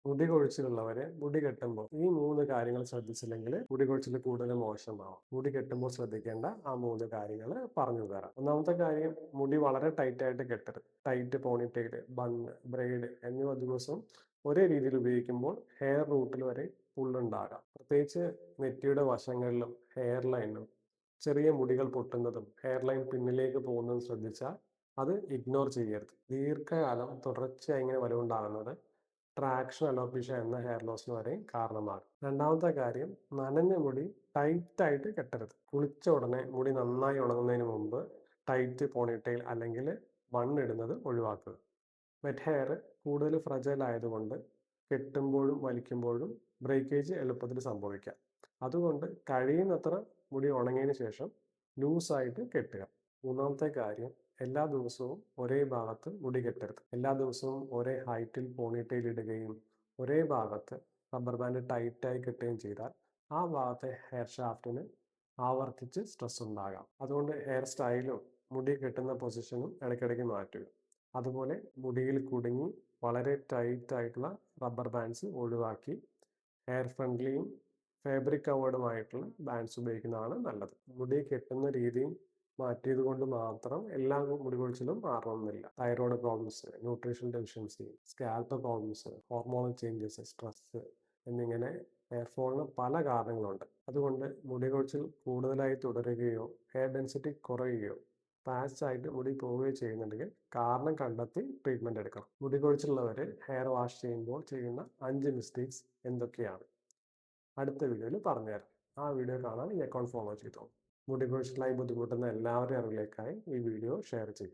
മുടി കൊഴിച്ചിലുള്ളവരെ മുടി കെട്ടുമ്പോൾ ഈ 3 കാര്യങ്ങൾ ശ്രദ്ധിച്ചില്ലെങ്കിൽ മുടി കൊഴിച്ചിൽ കൂടുതൽ മോശമാവും. മുടി കെട്ടുമ്പോൾ ശ്രദ്ധിക്കേണ്ട ആ 3 കാര്യങ്ങൾ പറഞ്ഞു തരാം. ഒന്നാമത്തെ കാര്യം, മുടി വളരെ ടൈറ്റ് ആയിട്ട് കെട്ടരുത്. ടൈറ്റ് പോണിറ്റെയിൽ, ബൺ, ബ്രെയ്ഡ് എന്നിവ ദിവസവും ഒരേ രീതിയിൽ ഉപയോഗിക്കുമ്പോൾ ഹെയർ റൂട്ടിൽ വരെ പുള്ളുണ്ടാകാം. പ്രത്യേകിച്ച് നെറ്റിയുടെ വശങ്ങളിലും ഹെയർ ലൈനിലും ചെറിയ മുടികൾ പൊട്ടുന്നതും ഹെയർ ലൈൻ പിന്നിലേക്ക് പോകുന്നതും ശ്രദ്ധിച്ചാൽ അത് ഇഗ്നോർ ചെയ്യരുത്. ദീർഘകാലം തുടർച്ചയായി ഇങ്ങനെ വരവുണ്ടാകുന്നത് ട്രാക്ഷൻ അലോപീഷ്യ എന്ന ഹെയർ ലോസിന് വരെയും കാരണമാകും. രണ്ടാമത്തെ കാര്യം, നനഞ്ഞ മുടി ടൈറ്റായിട്ട് കെട്ടരുത്. കുളിച്ച ഉടനെ മുടി നന്നായി ഉണങ്ങുന്നതിന് മുമ്പ് ടൈറ്റ് പോണിറ്റെയിൽ അല്ലെങ്കിൽ ബൺ ഇടുന്നത് ഒഴിവാക്കുക. വെറ്റ് ഹെയർ കൂടുതൽ ഫ്രജൈൽ ആയതുകൊണ്ട് കെട്ടുമ്പോഴും വലിക്കുമ്പോഴും ബ്രേക്കേജ് എളുപ്പത്തിൽ സംഭവിക്കാം. അതുകൊണ്ട് കഴിയുന്നത്ര മുടി ഉണങ്ങിയതിന് ശേഷം ലൂസായിട്ട് കെട്ടുക. മൂന്നാമത്തെ കാര്യം, എല്ലാ ദിവസവും ഒരേ ഭാഗത്ത് മുടി കെട്ടരുത്. എല്ലാ ദിവസവും ഒരേ ഹൈറ്റിൽ പോണിറ്റെയിൽ ഇടുകയും ഒരേ ഭാഗത്ത് റബ്ബർ ബാൻഡ് ടൈറ്റായി കെട്ടുകയും ചെയ്താൽ ആ ഭാഗത്തെ ഹെയർ ഷാഫ്റ്റിന് ആവർത്തിച്ച് സ്ട്രെസ് ഉണ്ടാകാം. അതുകൊണ്ട് ഹെയർ സ്റ്റൈലും മുടി കെട്ടുന്ന പൊസിഷനും ഇടയ്ക്കിടയ്ക്ക് മാറ്റുക. അതുപോലെ മുടിയിൽ കുടുങ്ങി വളരെ ടൈറ്റ് ആയിട്ടുള്ള റബ്ബർ ബാൻഡ്സ് ഒഴിവാക്കി ഹെയർ ഫ്രണ്ട്ലിയും ഫാബ്രിക് കവേർഡുമായിട്ടുള്ള ബാൻഡ്സ് ഉപയോഗിക്കുന്നതാണ് നല്ലത്. മുടി കെട്ടുന്ന രീതിയും മാറ്റിയത് കൊണ്ട് മാത്രം എല്ലാ മുടി കൊഴിച്ചിലും മാറണമെന്നില്ല. Thyroid problems, nutrition deficiency, scalp problems, hormonal changes, stress എന്നിങ്ങനെ ഹെയർ ഫോളിന് പല കാരണങ്ങളുണ്ട്. അതുകൊണ്ട് മുടി കൊഴിച്ചിൽ കൂടുതലായി തുടരുകയോ ഹെയർ ഡെൻസിറ്റി കുറയുകയോ പാച്ച് ആയിട്ട് മുടി പോവുകയോ ചെയ്യുന്നുണ്ടെങ്കിൽ കാരണം കണ്ടെത്തി ട്രീറ്റ്മെന്റ് എടുക്കണം. മുടി കൊഴിച്ചിലുള്ളവർ ഹെയർ വാഷ് ചെയ്യുമ്പോൾ ചെയ്യുന്ന 5 മിസ്റ്റേക്സ് എന്തൊക്കെയാണ് അടുത്ത വീഡിയോയിൽ പറഞ്ഞുതരാം. ആ വീഡിയോ കാണാൻ ഈ അക്കൗണ്ട് ഫോളോ ചെയ്തോളൂ. മുടി കൊഴിച്ചിലായി ബുദ്ധിമുട്ടുന്ന എല്ലാവരുടെയും അറിവിലേക്കായി ഈ വീഡിയോ ഷെയർ ചെയ്യും.